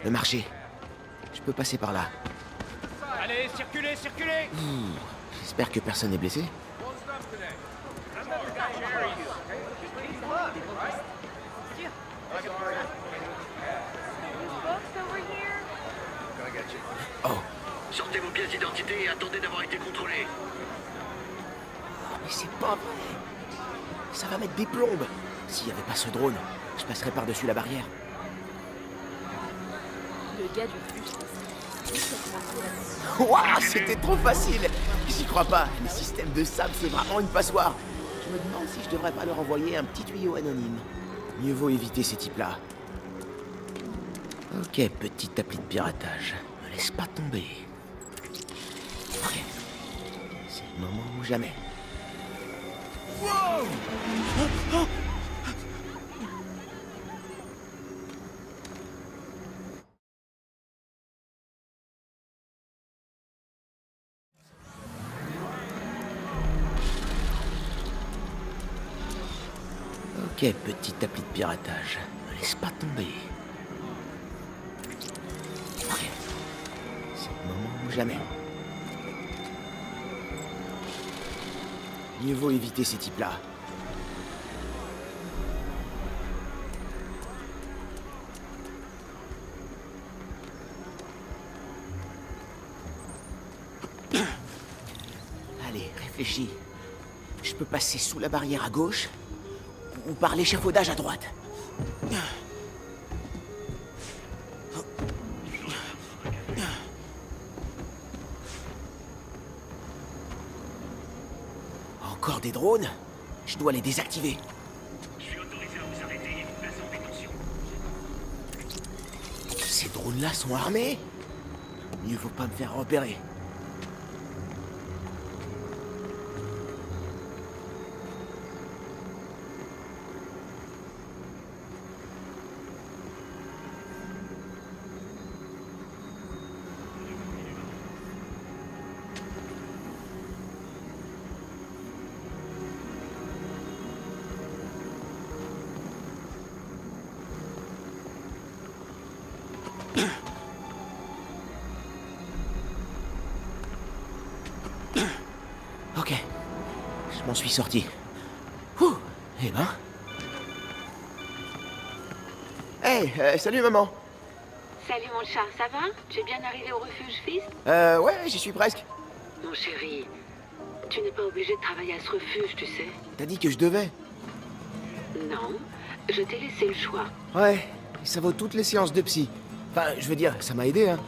Le marché. Je peux passer par là. Allez, circulez, circulez! J'espère que personne n'est blessé. Oh, Sortez vos pièces d'identité et attendez d'avoir été contrôlés. mais c'est pas vrai. Ça va mettre des plombes. S'il n'y avait pas ce drone, je passerais par-dessus la barrière. Le gars du refuge, Waouh, c'était trop facile. J'y crois pas. Les systèmes de sable, c'est vraiment une passoire. Je me demande si je devrais pas leur envoyer un petit tuyau anonyme. Mieux vaut éviter ces types-là. Ok, petite appli de piratage. Me laisse pas tomber. Ok. C'est le moment ou jamais. Wow! Ok, petite appli de piratage. Me laisse pas tomber. Ok. C'est le moment ou jamais. Mieux vaut éviter ces types-là. Allez, réfléchis. Je peux passer sous la barrière à gauche ou par l'échafaudage à droite. Encore des drones? Je dois les désactiver. Je suis autorisé à vous arrêter et vous placer en détention. Ces drones-là sont armés? Mieux vaut pas me faire repérer. Ok, je m'en suis sorti. Ouh, eh ben... Hey, salut maman. Salut mon chat, ça va? Tu es bien arrivé au refuge Fist? Ouais, j'y suis presque. Mon chéri, tu n'es pas obligé de travailler à ce refuge, tu sais. T'as dit que je devais. Non, je t'ai laissé le choix. Ouais, ça vaut toutes les séances de psy. Enfin, je veux dire, ça m'a aidé, hein.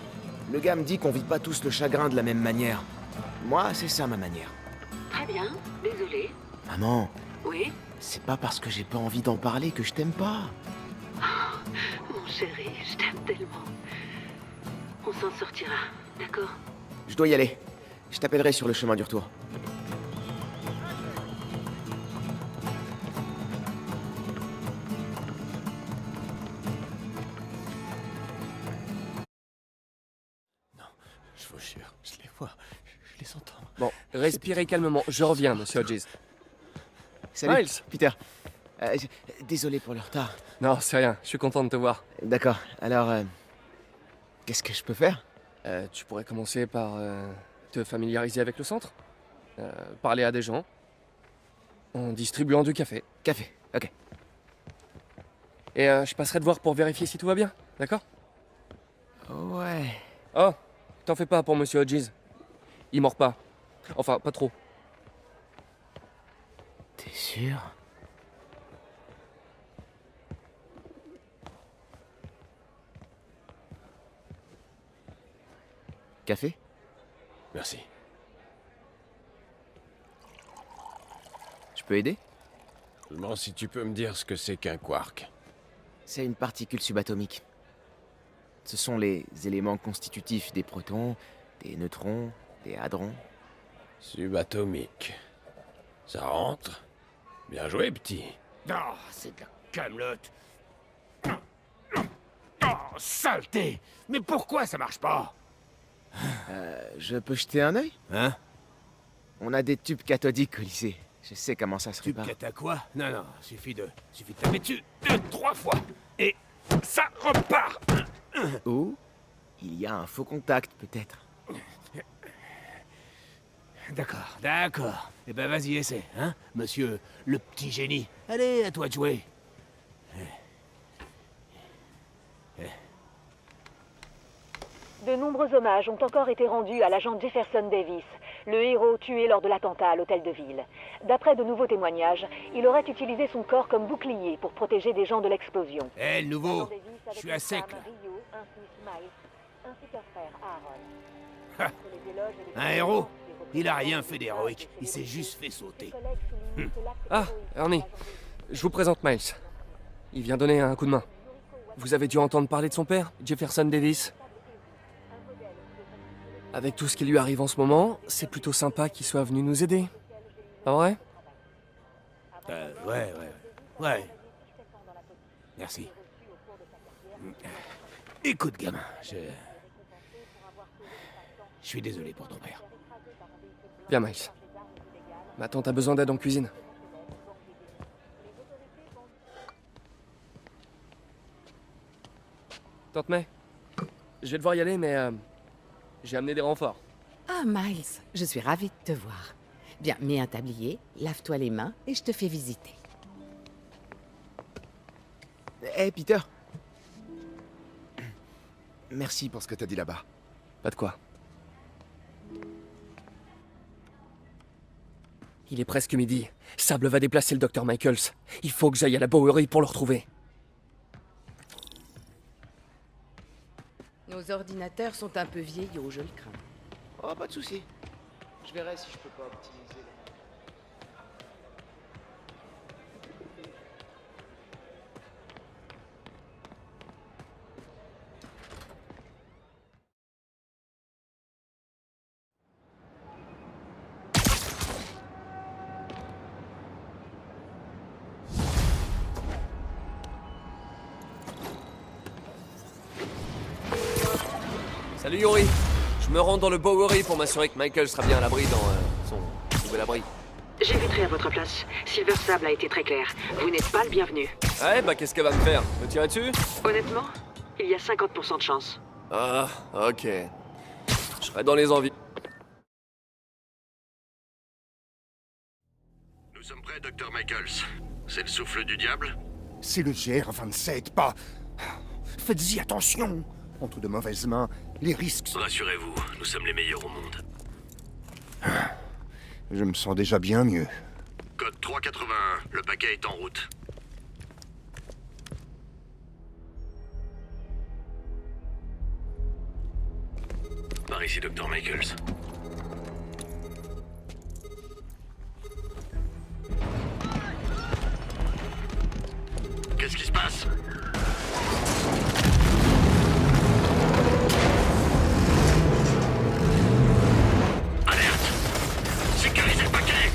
Le gars me dit qu'on vit pas tous le chagrin de la même manière. Moi, c'est ça ma manière. Très bien, désolé. Maman, Oui? c'est pas parce que j'ai pas envie d'en parler que je t'aime pas. Mon chéri, je t'aime tellement. On s'en sortira, d'accord? Je dois y aller. Je t'appellerai sur le chemin du retour. Je vous jure, je les vois, je les entends. Bon, respirez calmement. Je reviens, monsieur Hodges. Salut, Miles. Peter. Désolé pour le retard. Non, c'est rien. Je suis content de te voir. D'accord, alors... qu'est-ce que je peux faire? Tu pourrais commencer par te familiariser avec le centre, parler à des gens, en distribuant du café. Café, ok. Et je passerai te voir pour vérifier si tout va bien, d'accord? Ouais... Oh, t'en fais pas pour monsieur Hodges. Il mord pas. Enfin, pas trop. T'es sûr? Café? Merci. Je peux aider? Seulement si tu peux me dire ce que c'est qu'un quark. C'est une particule subatomique. Ce sont les éléments constitutifs des protons, des neutrons, des hadrons. Subatomique. Ça rentre? Bien joué, petit. Oh, c'est de la camelote. Oh, saleté! Mais pourquoi ça marche pas? Je peux jeter un œil? Hein? On a des tubes cathodiques au lycée. Je sais comment ça se Tu répare. à quoi? Non, suffit de taper dessus 2-3 fois. Et ça repart! Ou il y a un faux contact, peut-être. D'accord, d'accord. Eh ben vas-y, essaie, hein, monsieur le petit génie. Allez, à toi de jouer. De nombreux hommages ont encore été rendus à l'agent Jefferson Davis, le héros tué lors de l'attentat à l'hôtel de ville. D'après de nouveaux témoignages, il aurait utilisé son corps comme bouclier pour protéger des gens de l'explosion. Eh, le nouveau, L'agent Davis je avec suis une à sec, femme, là. Rio, ainsi Miles, ainsi qu'un frère, Aaron. Ha. Entre les éloges et les Un héros? compliments, Il a les rien fait d'héroïque, reconnaissances, il s'est les juste fait Les sauter. collègues soulignent que l'acte Ah, héroïque de Ernie, l'agent Davis- je vous présente Miles. Il vient donner un coup de main. Vous avez dû entendre parler de son père, Jefferson Davis. Avec tout ce qui lui arrive en ce moment, c'est plutôt sympa qu'il soit venu nous aider. Pas vrai? Ouais. Merci. Écoute, gamin, je suis désolé pour ton père. Viens, Miles. Ma tante a besoin d'aide en cuisine. Tante May, je vais devoir y aller, mais j'ai amené des renforts. Ah, Miles, je suis ravie de te voir. Bien, mets un tablier, lave-toi les mains et je te fais visiter. Eh, Peter. Merci pour ce que t'as dit là-bas. Pas de quoi. Il est presque midi. Sable va déplacer le Dr. Michaels. Il faut que j'aille à la Bowery pour le retrouver. Nos ordinateurs sont un peu vieillots, je le crains. Oh, pas de souci. Je verrai si je peux pas optimiser. Salut Yuri. Je me rends dans le Bowery pour m'assurer que Michael sera bien à l'abri dans son nouvel abri. J'éviterai à votre place. Silver Sable a été très clair. Vous n'êtes pas le bienvenu. Ouais, bah qu'est-ce qu'elle va me faire? Me tirer dessus? Honnêtement, il y a 50% de chance. Ah, ok. Je serai dans les envies. Nous sommes prêts, Dr. Michaels. C'est le souffle du diable? C'est le GR-27, pas... Faites-y attention. Entre de mauvaises mains, les risques sont... Rassurez-vous, nous sommes les meilleurs au monde. Je me sens déjà bien mieux. Code 381, le paquet est en route. Par ici, Dr. Michaels. Qu'est-ce qui se passe? Alerte! Sécurisez le paquet!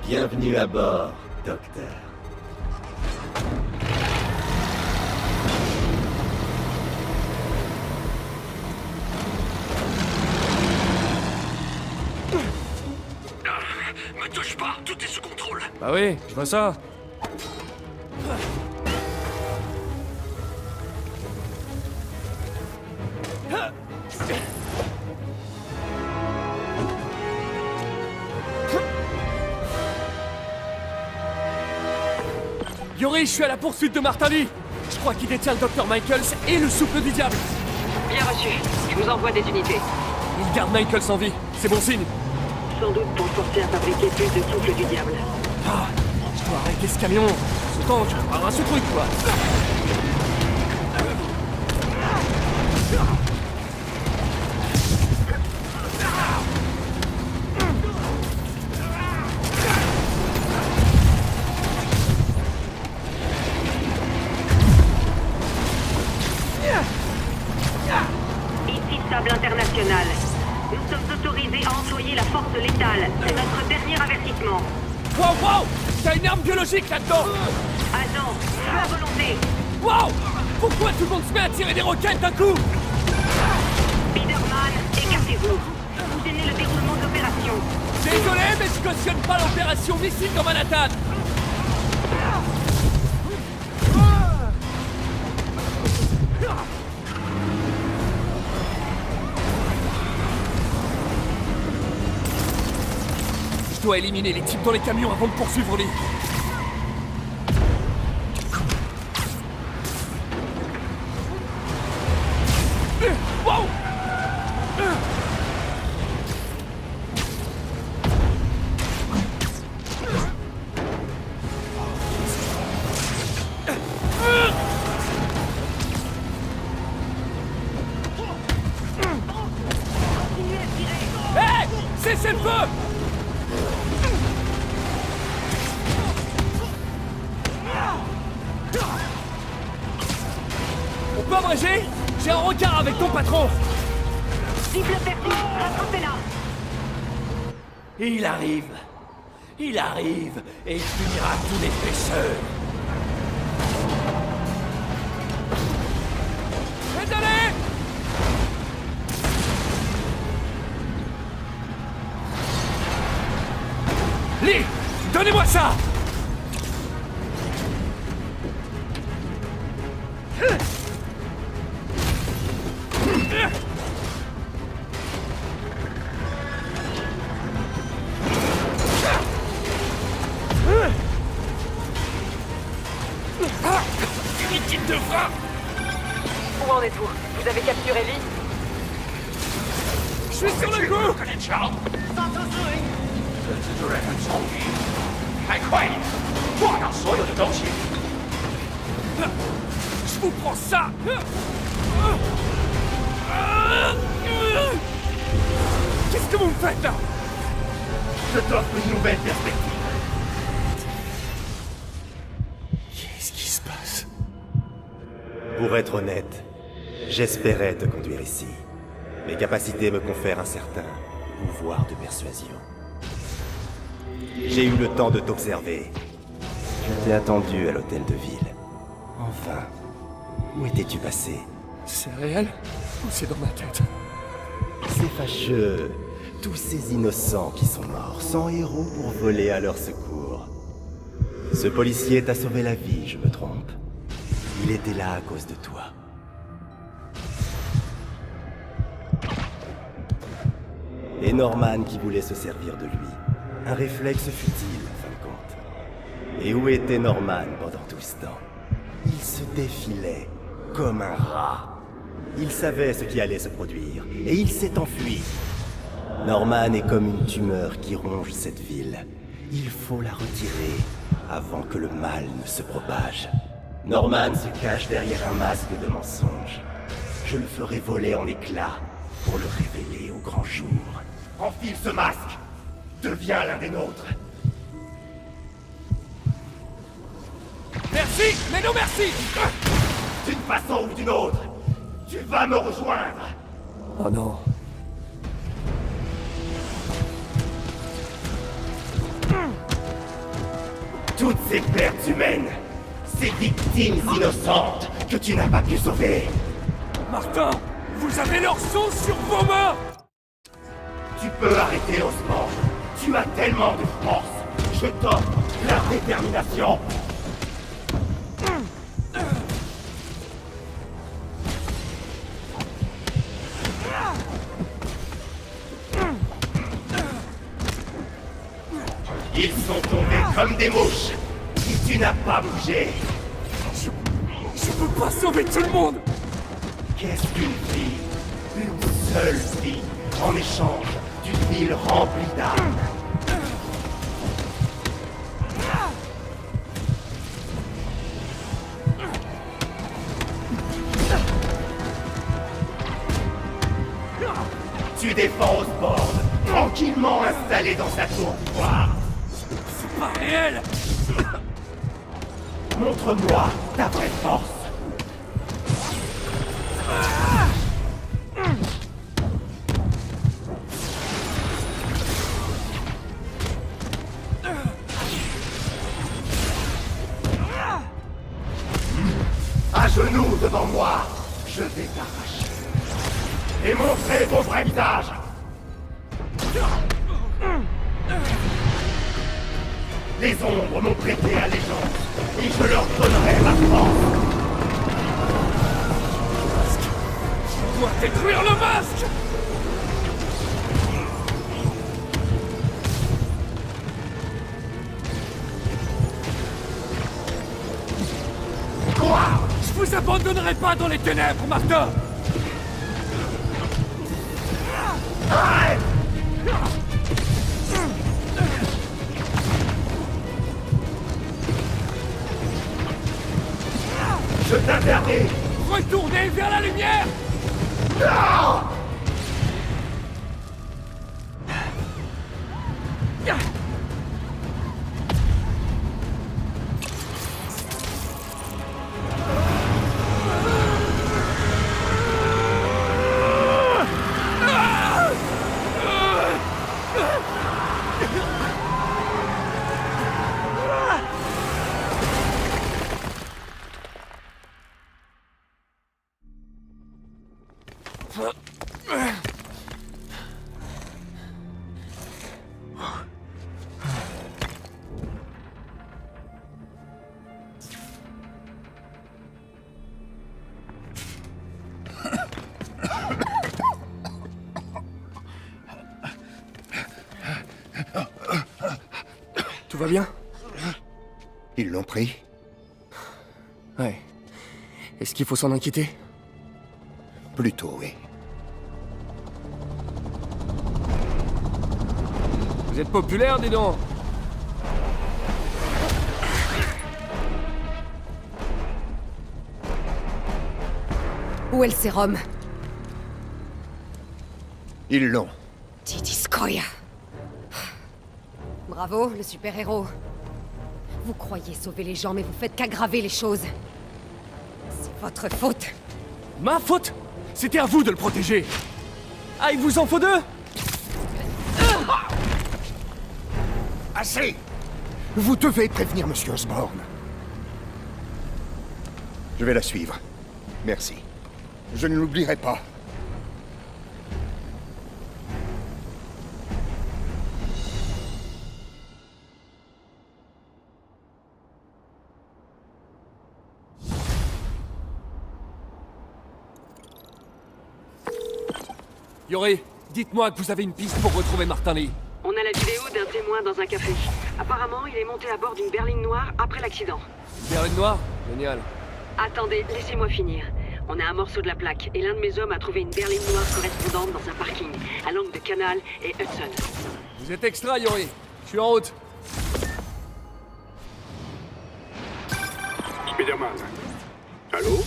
Bienvenue à bord, docteur. Me touche pas, tout est sous contrôle. Bah oui, je vois ça. Yuri, je suis à la poursuite de Martin Lee. Je crois qu'il détient le Dr. Michaels et le souffle du diable. Bien reçu. Je vous envoie des unités. Il garde Michaels en vie. C'est bon signe. Sans doute pour forcer à fabriquer plus de souffle du diable. Ah, je dois arrêter ce camion. Ce tank, ce truc, quoi. force létale. C'est notre dernier avertissement. Wow, wow! T'as une arme biologique là-dedans! Agent, feu à volonté. Wow! Pourquoi tout le monde se met à tirer des roquettes d'un coup? Biderman, écartez-vous. Vous gênez le déroulement de l'opération. Désolé, mais je cautionne pas l'opération missile dans Manhattan! Je dois éliminer les types dans les camions avant de poursuivre les... Wow! Hey! Cessez le feu! On peut abréger? J'ai un regard avec ton patron! Cible perdue, rattrapez-la. Il arrive. Il arrive et il finira tous les pêcheurs. Désolé! Lee! Donnez-moi ça! Inutile de frappe! Où en êtes-vous? Vous avez capturé Lee? Je suis sur le coup! Je vous prends ça! Qu'est-ce que vous me faites là? Je t'offre une nouvelle perspective. Qu'est-ce qui se passe? Pour être honnête, j'espérais te conduire ici. Mes capacités me confèrent un certain pouvoir de persuasion. J'ai eu le temps de t'observer. Je t'ai attendu à l'hôtel de ville. Enfin, où étais-tu passé? C'est réel ou c'est dans ma tête? C'est fâcheux. Tous ces innocents qui sont morts, sans héros pour voler à leur secours. Ce policier t'a sauvé la vie, je me trompe. Il était là à cause de toi. Et Norman qui voulait se servir de lui. Un réflexe futile, en fin de compte. Et où était Norman pendant tout ce temps? Il se défilait comme un rat. Il savait ce qui allait se produire, et il s'est enfui. Norman est comme une tumeur qui ronge cette ville. Il faut la retirer avant que le mal ne se propage. Norman se cache derrière un masque de mensonge. Je le ferai voler en éclats pour le révéler au grand jour. Enfile ce masque! Deviens l'un des nôtres! Merci, mais non merci! D'une façon ou d'une autre, tu vas me rejoindre! Oh non. Toutes ces pertes humaines, ces victimes innocentes que tu n'as pas pu sauver. Martin, vous avez leur sang sur vos mains! Tu peux arrêter l'osmose. Tu as tellement de force. Je t'offre la détermination. Ils sont tombés comme des mouches. Et tu n'as pas bougé. Je peux pas sauver tout le monde! Qu'est-ce qu'une vie? Une seule vie, en échange d'une ville remplie d'âmes. Tu défends Osborn, tranquillement installé dans sa tour d'ivoire. C'est pas réel! Montre-moi ta vraie force. À genoux devant moi, je vais t'arracher. Et montrer ton vrai visage. Les ombres m'ont prêté allégeance, et je leur donnerai ma force. Tu dois détruire le masque! Quoi? Je vous abandonnerai pas dans les ténèbres, Martin! Arrête! Je t'interdis! Retournez vers la lumière! Non! Tout va bien? Ils l'ont pris? Ouais. Est-ce qu'il faut s'en inquiéter? Plutôt, oui. Vous êtes populaire, dis donc. Où est le sérum? Ils l'ont. Didiskoya. Bravo, le super-héros. Vous croyez sauver les gens, mais vous faites qu'aggraver les choses. C'est votre faute. Ma faute? C'était à vous de le protéger. Ah, il vous en faut deux? Assez! Vous devez prévenir Monsieur Osborn. Je vais la suivre. Merci. Je ne l'oublierai pas. Yori, dites-moi que vous avez une piste pour retrouver Martin Lee. On a la vidéo d'un témoin dans un café. Apparemment, il est monté à bord d'une berline noire après l'accident. Berline noire? Génial. Attendez, laissez-moi finir. On a un morceau de la plaque, et l'un de mes hommes a trouvé une berline noire correspondante dans un parking, à l'angle de Canal et Hudson. Vous êtes extra, Yori. Je suis en route. Spider-Man. Allô?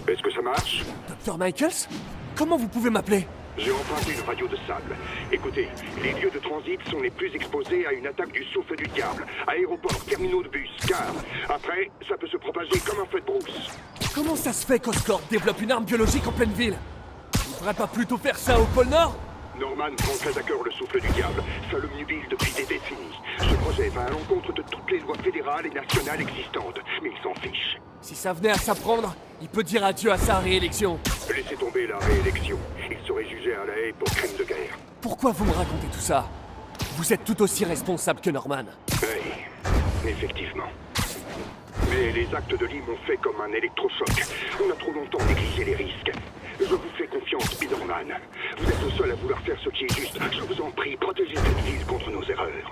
Est-ce que ça marche? Dr. Michaels? Comment vous pouvez m'appeler? J'ai emprunté une radio de sable. Écoutez, les lieux de transit sont les plus exposés à une attaque du souffle du diable. Aéroports, terminaux de bus, gares. Après, ça peut se propager comme un feu de brousse. Comment ça se fait qu'Oscorp développe une arme biologique en pleine ville? Il faudrait pas plutôt faire ça au pôle Nord? Norman prend très à cœur le souffle du diable, seul omnibile depuis des décennies. Ce projet va à l'encontre de toutes les lois fédérales et nationales existantes, mais il s'en fiche. Si ça venait à s'apprendre, il peut dire adieu à sa réélection. Laissez tomber la réélection. Il serait jugé à La Haye pour crime de guerre. Pourquoi vous me racontez tout ça? Vous êtes tout aussi responsable que Norman. Oui, effectivement. Mais les actes de Lee m'ont fait comme un électrochoc. On a trop longtemps négligé les risques. Je vous fais confiance, Spider-Man. Vous êtes le seul à vouloir faire ce qui est juste. Je vous en prie, protégez cette ville contre nos erreurs.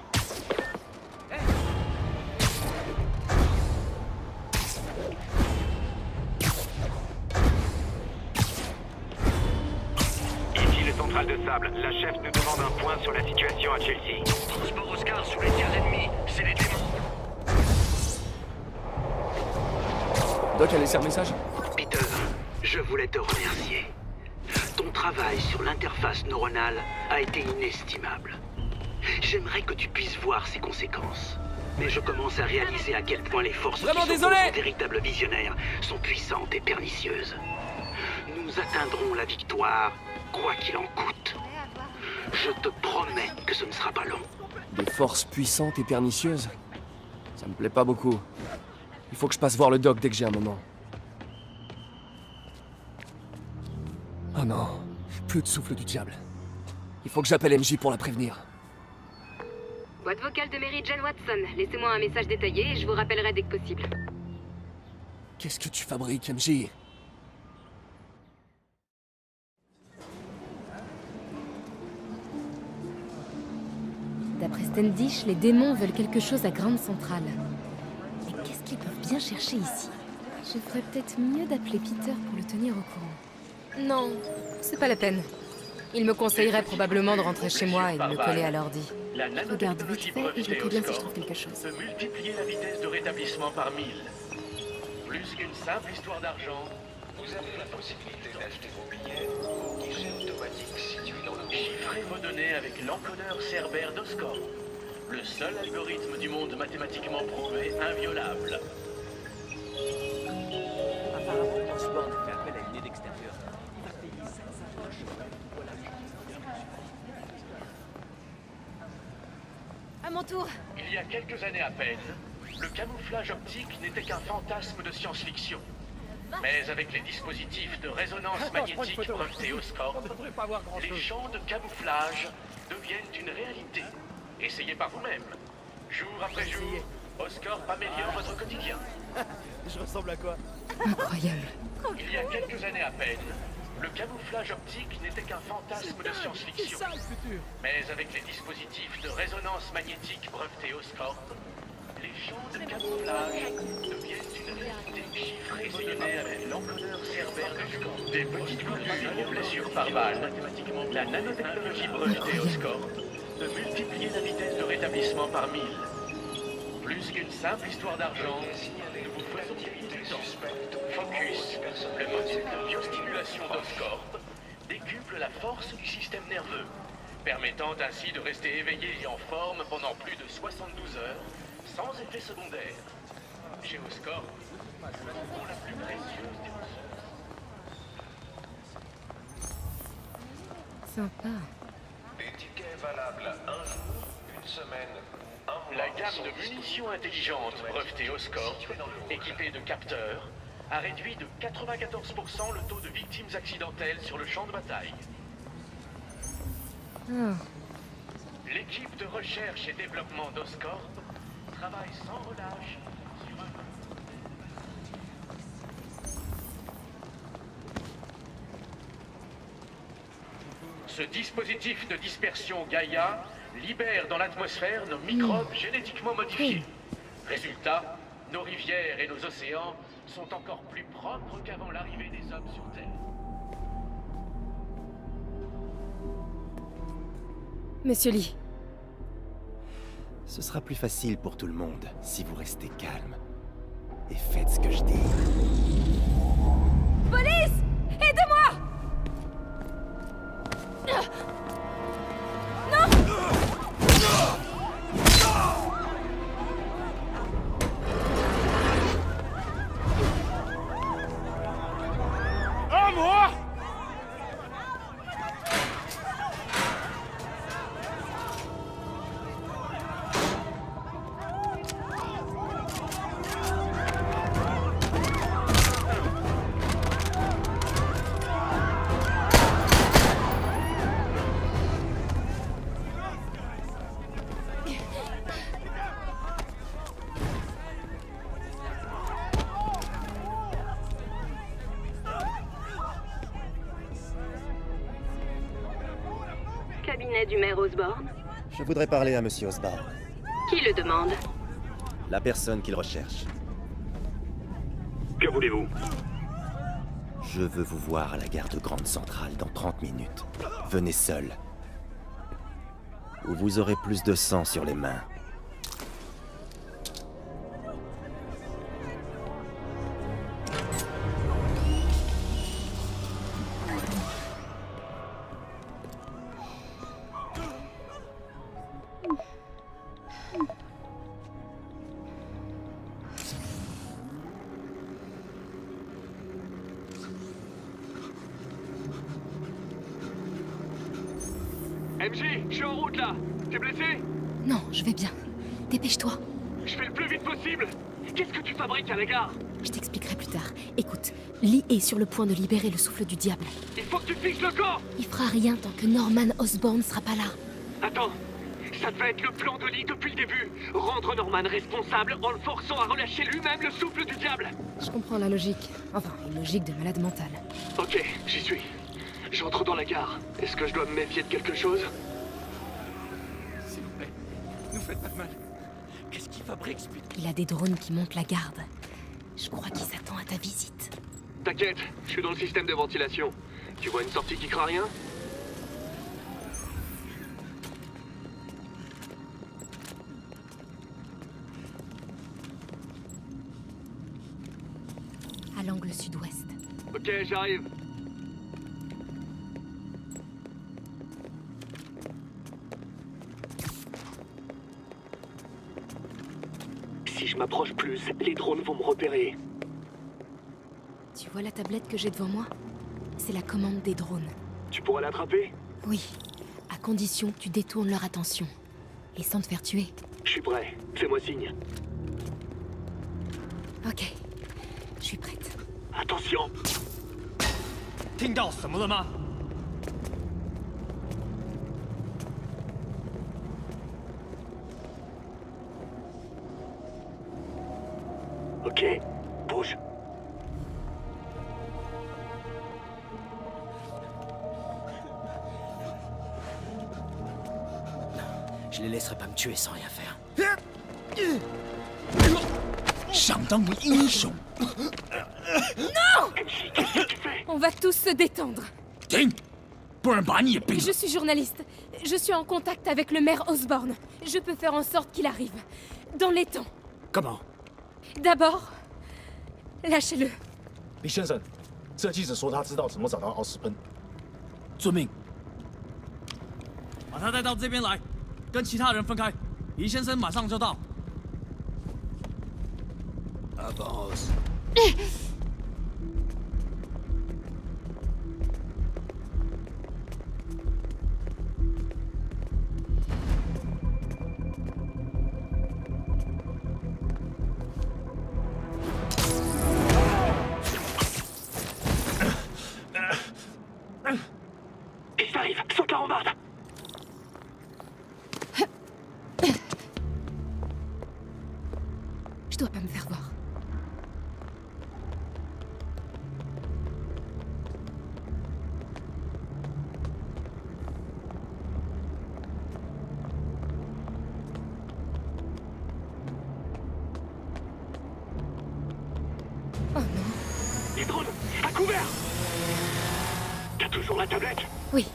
Ici le central de sable. La chef nous demande un point sur la situation à Chelsea. Transport Oscar sous les tirs ennemis. C'est les démons. Doc a laissé un message? Peter, je voulais te remercier. Ton travail sur l'interface neuronale a été inestimable. J'aimerais que tu puisses voir ses conséquences. Mais je commence à réaliser à quel point les forces qui sont véritables visionnaires sont puissantes et pernicieuses. Nous atteindrons la victoire, quoi qu'il en coûte. Je te promets que ce ne sera pas long. Des forces puissantes et pernicieuses? Ça me plaît pas beaucoup. Il faut que je passe voir le doc dès que j'ai un moment. Oh non, plus de souffle du diable. Il faut que j'appelle MJ pour la prévenir. Boîte vocale de Mary Jane Watson. Laissez-moi un message détaillé et je vous rappellerai dès que possible. Qu'est-ce que tu fabriques, MJ? D'après Standish, les démons veulent quelque chose à Grande Centrale. Mais qu'est-ce qu'ils peuvent bien chercher ici? Je ferais peut-être mieux d'appeler Peter pour le tenir au courant. Non, c'est pas la peine. Il me conseillerait probablement de rentrer chez moi et de me coller à l'ordi. Je regarde vite fait et je le préviens si je trouve quelque chose. De multiplier la vitesse de rétablissement par 1000. Plus qu'une simple histoire d'argent, vous avez la possibilité d'acheter vos billets au guichet automatique situé dans le chiffré vos données avec l'encodeur Cerbère d'Oscorp. Le seul algorithme du monde mathématiquement prouvé inviolable. Apparemment, Osborn fait appel à une aide extérieure. Il va payer 500 poches pour la À mon tour. Il y a quelques années à peine, le camouflage optique n'était qu'un fantasme de science-fiction. Mais avec les dispositifs de résonance magnétique brevetés Oscorp, les champs de camouflage deviennent une réalité. Essayez par vous-même. Jour après jour, Oscorp améliore votre quotidien. Je ressemble à quoi? Incroyable. Il y a quelques années à peine, le camouflage optique n'était qu'un fantasme de science-fiction. Mais avec les dispositifs de résonance magnétique brevetés Oscorp, les champs de camouflage deviennent une réalité chiffrée sillonnée avec l'encodeur Cerbère d'Oscorp. Des petites coupures aux blessures par balle, la nanotechnologie brevetée Oscorp, de multiplier la vitesse de rétablissement par 1000. Plus qu'une simple histoire d'argent, nous vous faisons gagner du temps. Focus, le module de biostimulation d'Oscorp, décuple la force du système nerveux, permettant ainsi de rester éveillé et en forme pendant plus de 72 heures, sans effet secondaire. Chez Oscorp, nous trouvons la plus précieuse des ressources. Sympa. Des tickets valables un jour, une semaine, un mois. La gamme de munitions intelligentes brevetée Oscorp, équipée de capteurs, a réduit de 94% le taux de victimes accidentelles sur le champ de bataille. L'équipe de recherche et développement d'Oscorp travaille sans relâche sur un... Ce dispositif de dispersion Gaïa libère dans l'atmosphère nos microbes génétiquement modifiés. Résultat, nos rivières et nos océans sont encore plus propres qu'avant l'arrivée des hommes sur Terre. Monsieur Lee. Ce sera plus facile pour tout le monde si vous restez calme et faites ce que je dis. Police! Aidez-moi! À moi! Cabinet du maire Osborn. Je voudrais parler à Monsieur Osborn, Qui le demande? la personne qu'il recherche. Que voulez-vous? Je veux vous voir à la gare de Grande Centrale dans 30 minutes. Venez seul. Ou vous aurez plus de sang sur les mains. MJ, je suis en route là. T'es blessé? Non, je vais bien. Dépêche-toi. Je fais le plus vite possible. Qu'est-ce que tu fabriques à la gare? Je t'expliquerai plus tard. Écoute, Lee est sur le point de libérer le souffle du diable. Il faut que tu fixes le camp! Il fera rien tant que Norman Osborn sera pas là. Attends, ça devait être le plan de Lee depuis le début. Rendre Norman responsable en le forçant à relâcher lui-même le souffle du diable. Je comprends la logique. Enfin, une logique de malade mental. Ok, j'y suis. J'entre dans la gare. Est-ce que je dois me méfier de quelque chose? S'il vous plaît, nous faites pas de mal. Qu'est-ce qu'il fabrique, Speed? Il a des drones qui montent la garde. Je crois qu'il s'attend à ta visite. T'inquiète, je suis dans le système de ventilation. Tu vois une sortie qui craint rien? À l'angle sud-ouest. Ok, j'arrive. Si je m'approche plus, les drones vont me repérer. Tu vois la tablette que j'ai devant moi? C'est la commande des drones. Tu pourras l'attraper? Oui, à condition que tu détournes leur attention. Et sans te faire tuer. Je suis prêt. Fais-moi signe. Ok, je suis prête. Attention! 听到什么了吗？ Ok, bouge. Je les laisserai pas me tuer sans rien faire. 想当个英雄。 Non! On va tous se détendre. 停！不然把你也毙了。 Je suis journaliste. Je suis en contact avec le maire Osborn. Je peux faire en sorte qu'il arrive. Dans les temps. Comment? D'abord, lâchez-le. 李先生，这记者说他知道怎么找到奥斯喷。遵命。把他带到这边来，跟其他人分开。黎先生马上就到。 Avance. Ils arrivent, saute la rambarde. Je dois pas me faire voir. Oh non. Les drones, à couvert! T'as toujours la tablette? Oui.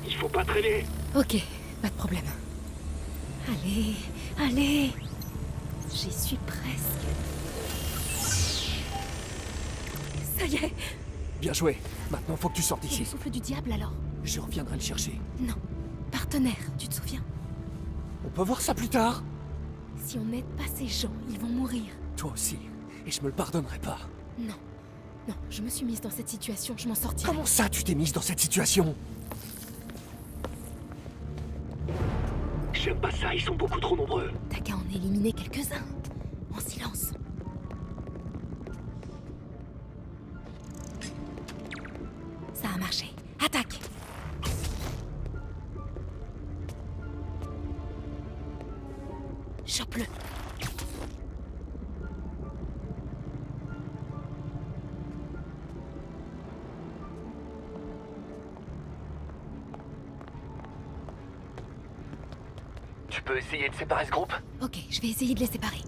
Il faut pas traîner. Ok, pas de problème. Allez, allez. J'y suis presque. Ça y est. Bien joué. Maintenant, faut que tu sortes Le d'ici. souffle du diable alors? Je reviendrai le chercher. Non. Partenaire, tu te souviens? On peut voir ça plus tard? Si on n'aide pas ces gens, ils vont mourir. Toi aussi. Et je me le pardonnerai pas. Non. Non, je me suis mise dans cette situation, je m'en sortirai. Comment ça, tu t'es mise dans cette situation? J'aime pas ça, ils sont beaucoup trop nombreux. T'as qu'à en éliminer quelques-uns. En silence. Ça a marché. Attaque! Chope-le. Tu peux essayer de séparer ce groupe? Ok, je vais essayer de les séparer.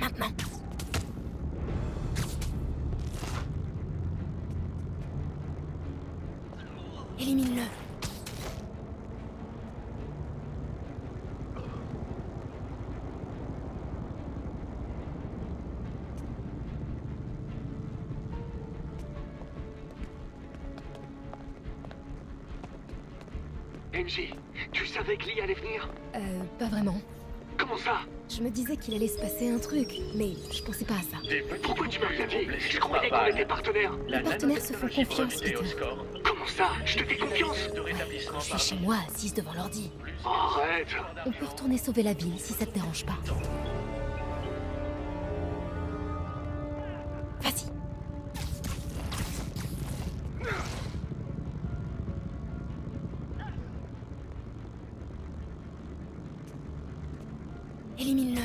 Maintenant. Élimine-le. NJ, tu savais que Lee allait venir? Pas vraiment. Comment ça? Je me disais qu'il allait se passer un truc, mais je pensais pas à ça. Pourquoi tu m'as rien dit? Je croyais qu'on était partenaires. Les partenaires se font confiance, Peter. Comment ça? Je te fais confiance? Je suis chez moi, assise devant l'ordi. Arrête! On peut retourner sauver la ville si ça te dérange pas. Vas-y. Élimine-le.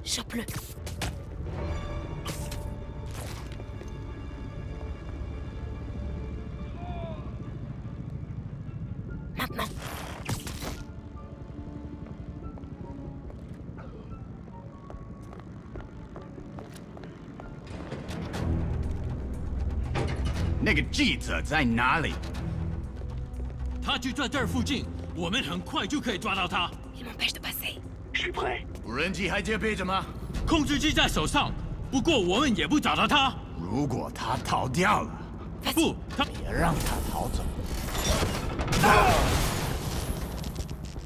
Chope-le. Maintenant.那个记者在哪里？他就在这儿附近，我们很快就可以抓到他。Il m'empêche de passer. Je suis prêt。无人机还戒备着吗？控制机在手上，不过我们也不找到他。如果他逃掉了，不，他别让他逃走。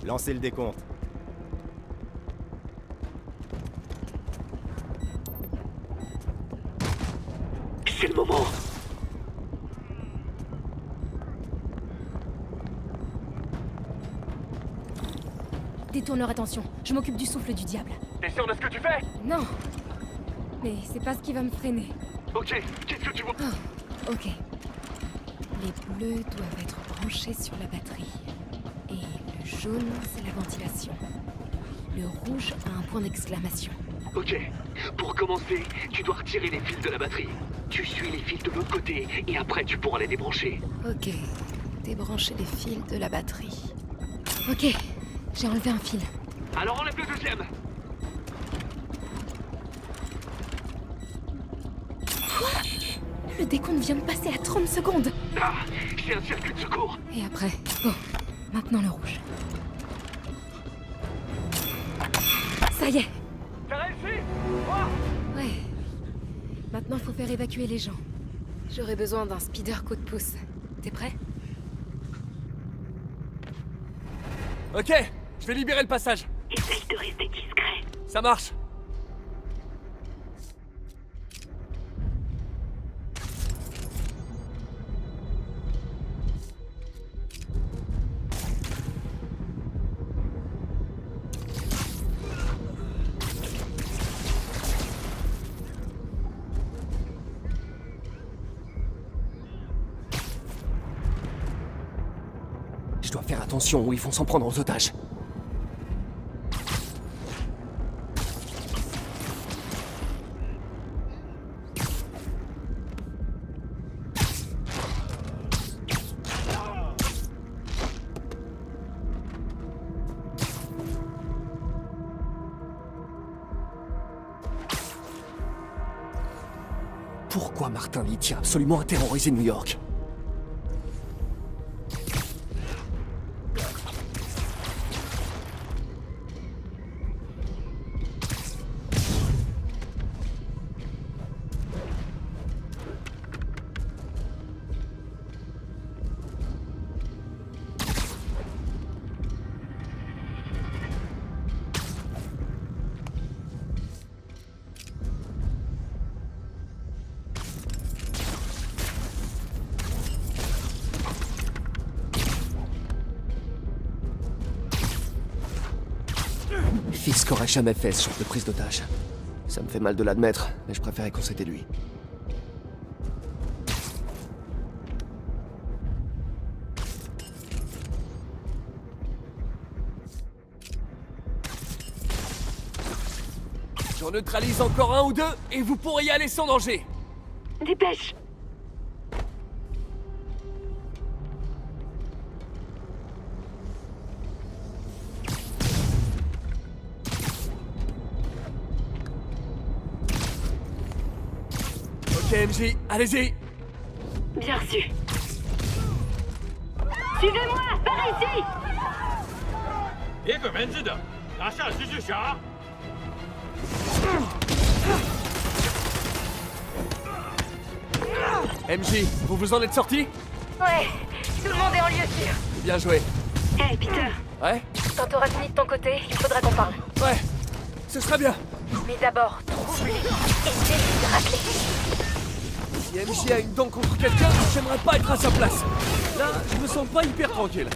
Lancez le décompte. C'est le moment. Détourne leur attention. Je m'occupe du souffle du diable. T'es sûr de ce que tu fais? Non. Mais c'est pas ce qui va me freiner. Ok, qu'est-ce que tu vois? Oh, ok. Les bleus doivent être branchés sur la batterie. Et le jaune, c'est la ventilation. Le rouge a un point d'exclamation. Ok. Pour commencer, tu dois retirer les fils de la batterie. Tu suis les fils de l'autre côté, et après tu pourras les débrancher. Ok. Débrancher les fils de la batterie. Ok. J'ai enlevé un fil. Alors enlève le deuxième. Quoi? Le décompte vient de passer à 30 secondes. Ah, c'est un circuit de secours. Et après? Bon, maintenant le rouge. Ça y est. T'as réussi? Ouais. Maintenant, faut faire évacuer les gens. J'aurai besoin d'un speeder coup de pouce. T'es prêt? Ok, je vais libérer le passage. Essaye de rester discret. Ça marche. Je dois faire attention ou ils vont s'en prendre aux otages. Pourquoi Martin Lee tient absolument à terroriser New York? Fisk aurait jamais fait ce genre de prise d'otage. Ça me fait mal de l'admettre, mais je préférais qu'on s'était lui. J'en neutralise encore un ou deux et vous pourrez y aller sans danger. Dépêche! Ok, MJ, allez-y. Bien reçu. Suivez-moi! Par ici! 别给文字的，拿下蜘蛛侠！ MJ, vous vous en êtes sorti? Ouais, tout le monde est en lieu sûr. Bien joué. Hey, Peter! Ouais? Quand t'auras fini de ton côté, il faudra qu'on parle. Ouais, ce sera bien. Mais d'abord, trouve-les et essaye de rappeler. Si MJ a une dent contre quelqu'un, j'aimerais pas être à sa place. Là, je me sens pas hyper tranquille.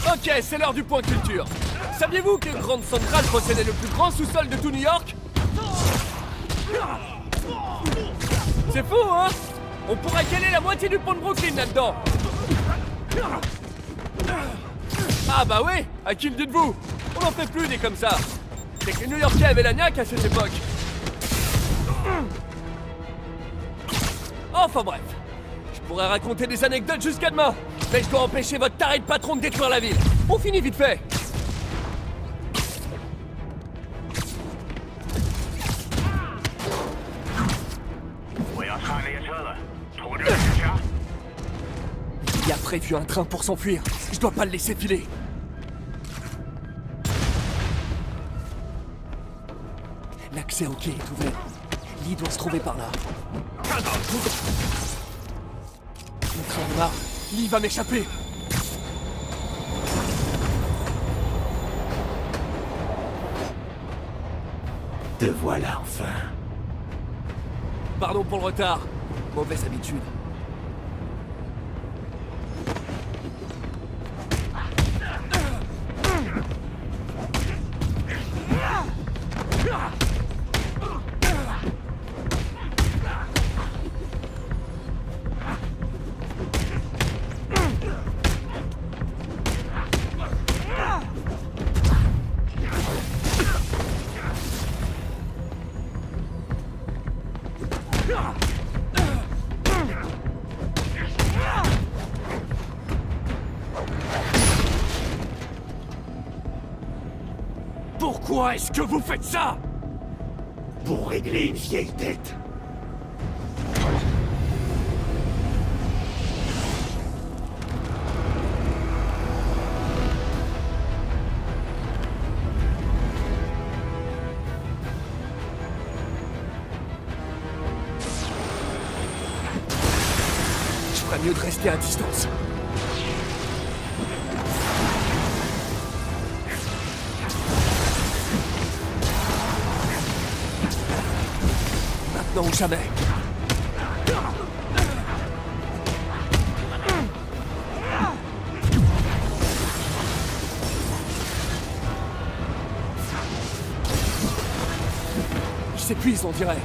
Ok, c'est l'heure du point culture. Saviez-vous que Grand Central possédait le plus grand sous-sol de tout New York? C'est fou, hein? On pourrait caler la moitié du pont de Brooklyn là-dedans. Ah bah oui, à qui le dites-vous? On n'en fait plus des comme ça. C'est que les New-Yorkais avaient la niaque à cette époque. Enfin bref, je pourrais raconter des anecdotes jusqu'à demain, mais je dois empêcher votre taré de patron de détruire la ville. On finit vite fait. Il a prévu un train pour s'enfuir. Je dois pas le laisser filer. L'accès au quai est ouvert. Lee doit se trouver par là. Le train démarre. Lee va m'échapper. Te voilà enfin. Pardon pour le retard. Mauvaise habitude. Pourquoi est-ce que vous faites ça? Pour régler une vieille tête. Je ferais mieux de rester à distance. Maintenant ou jamais. Il s'épuise, on dirait.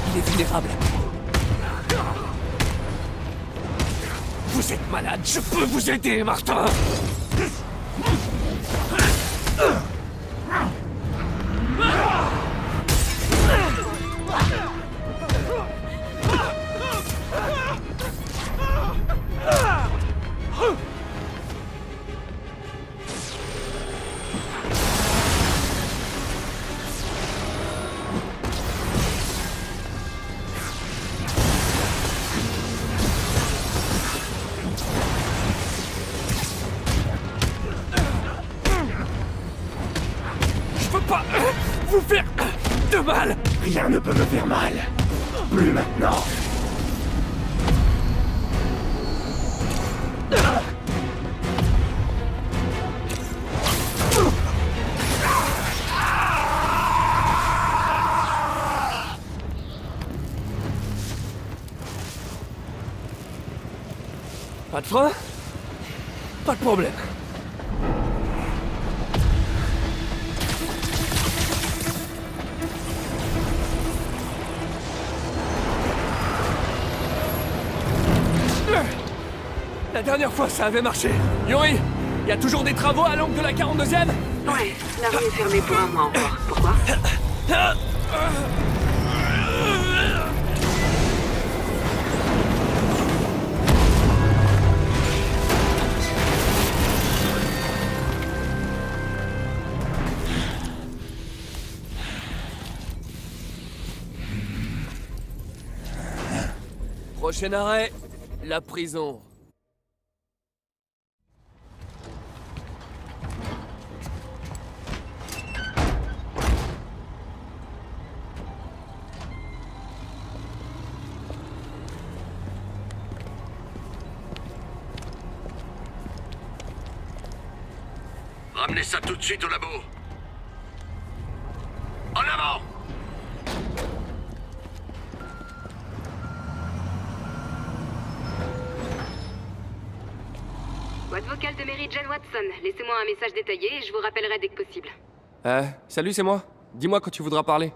Il est vulnérable. Vous êtes malade, je peux vous aider, Martin! Vous faire de mal. Rien ne peut me faire mal. Plus maintenant. Pas de frein? Pas de problème. dernière fois, ça avait marché. Yuri, y a toujours des travaux à l'angle de la 42e? Ouais, la rue est fermée pour un mois encore. Pourquoi? Prochain arrêt, la prison. Ramenez ça tout de suite au labo. En avant! Boîte vocale de Mary Jane Watson. Laissez-moi un message détaillé et je vous rappellerai dès que possible. Salut, c'est moi. Dis-moi quand tu voudras parler.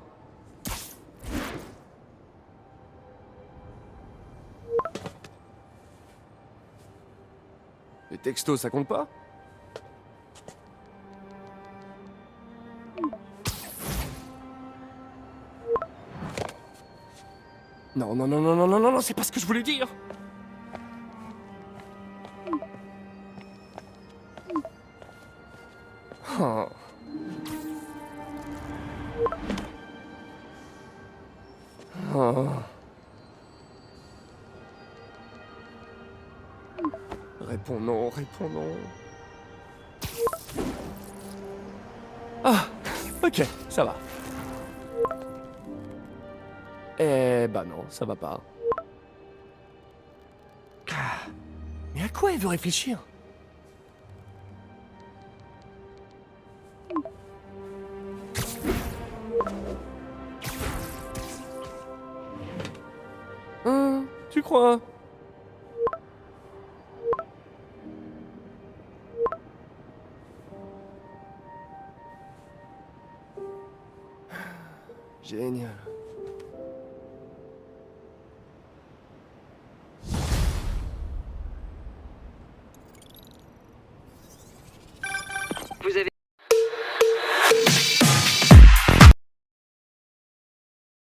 Les textos, ça compte pas? Non, non, non, non, non, non, non, non, c'est pas ce que je voulais dire. Oh. Oh. Réponds non, réponds non. Ah, ok, ça va. Eh bah non, ça va pas. Mais à quoi elle veut réfléchir? Tu crois? Génial.